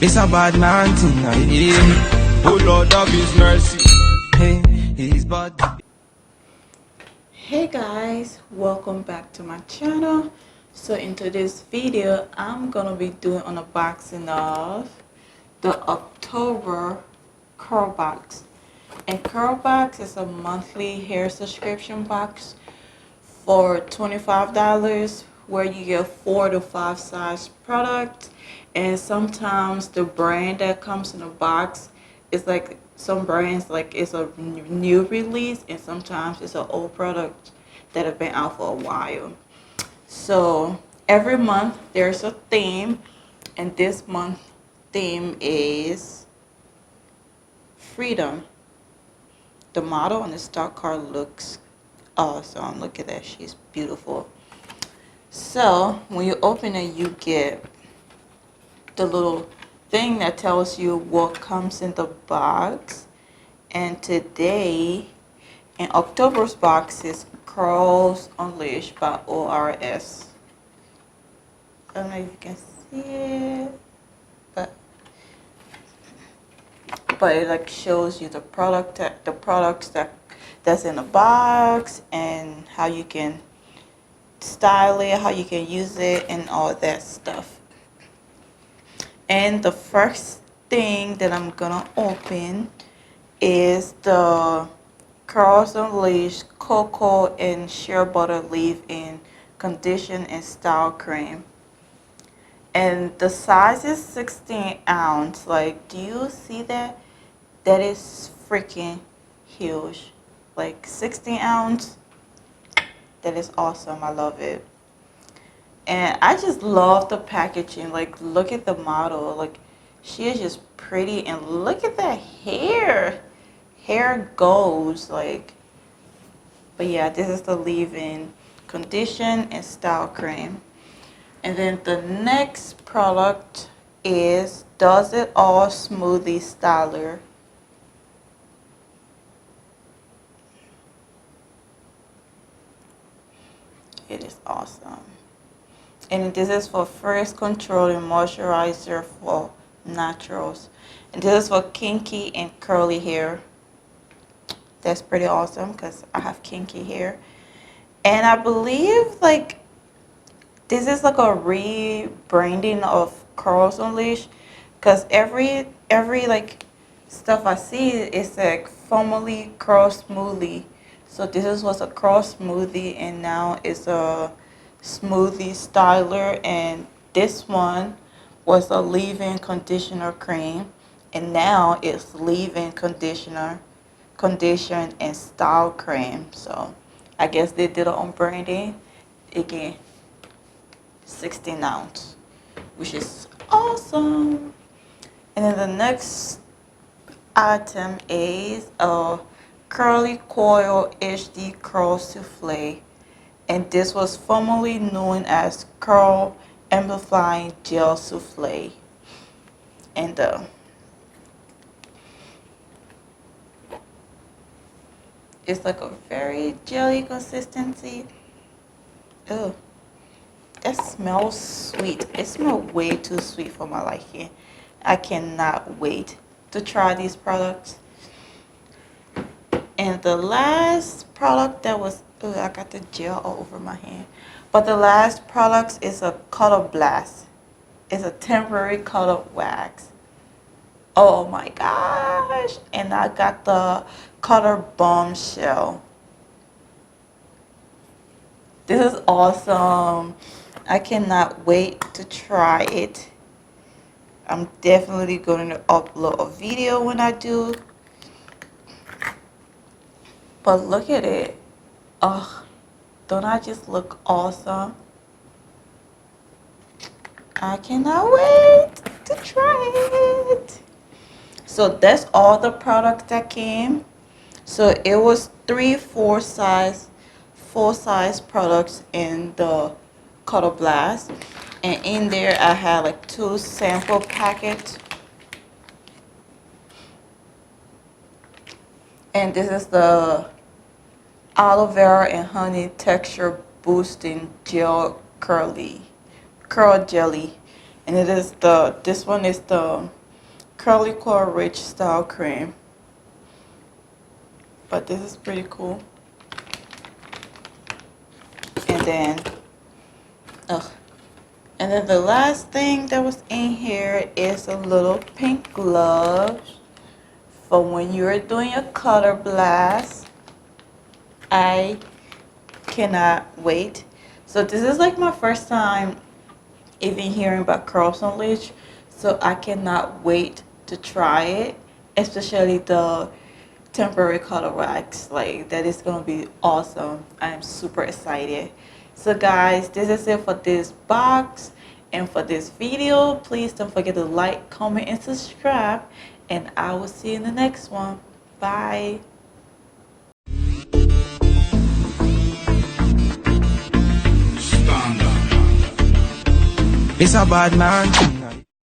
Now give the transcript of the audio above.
It's a bad man tonight. Oh Lord of His mercy. Hey, He's bad. Hey guys, welcome back to my channel. So in today's video, I'm gonna be doing an unboxing of the October Curlbox. And Curlbox is a monthly hair subscription box for $25 where you get 4 to 5 size products, and sometimes the brand that comes in the box is like some brands like it's a new release, and sometimes it's an old product that have been out for a while. So every month there's a theme, and this month theme is freedom. The model on the stock card looks awesome. Look at that, she's beautiful. So when you open it, you get the little thing that tells you what comes in the box. And today in October's box is Curls Unleashed by ORS. I don't know if you can see it, but it like shows you the products that's in the box and how you can style it, how you can use it, and all that stuff. And the first thing that I'm gonna open is the Curls Unleashed Cocoa and Shea Butter Leave-In Condition and Style Cream. And the size is 16 ounce. Like, do you see that? That is freaking huge. Like 16 ounce. That is awesome. I love it. And I just love the packaging. Like, look at the model. Like, she is just pretty. And look at that hair. Hair goes. Like, but yeah, this is the leave-in condition and style cream. And then the next product is Does It All Smoothie Styler. It is awesome. And this is for first controlling moisturizer for naturals. And this is for kinky and curly hair. That's pretty awesome because I have kinky hair. And I believe like this is like a rebranding of Curls Unleashed, because every like stuff I see is like formerly Curl Smoothie. So this was a Curl Smoothie, and now it's a Smoothie Styler, and this one was a leave-in conditioner cream, and now it's leave-in conditioner, condition, and style cream. So I guess they did it on branding again. 16 ounce, which is awesome. And then the next item is a Curly Coil HD Curl Soufflé, and this was formerly known as Curl Amplifying Gel Soufflé. And it's like a very jelly consistency. Ew. That smells sweet. It smells way too sweet for my liking. I cannot wait to try these products. And the last product that was, oh, I got the gel all over my hand. But the last product is a Color Blast. It's a temporary color wax. Oh my gosh. And I got the color Bombshell. This is awesome. I cannot wait to try it. I'm definitely going to upload a video when I do. But look at it. Oh, don't I just look awesome? I cannot wait to try it. So that's all the products that came. So it was 3 full size products in the Color Blast, and in there I had like 2 sample packets, and this is the aloe vera and honey texture boosting curl jelly, And this one is the Curly Core Rich Style Cream. But this is pretty cool. And then, and then the last thing that was in here is a little pink gloves for when you're doing your color blast. I cannot wait. So this is like my first time even hearing about Curls Unleashed, so I cannot wait to try it, especially the temporary color wax. Like, that is gonna be awesome. I am super excited. So guys, this is it for this box and for this video. Please don't forget to like, comment, and subscribe, and I will see you in the next one. Bye. It's a bad man.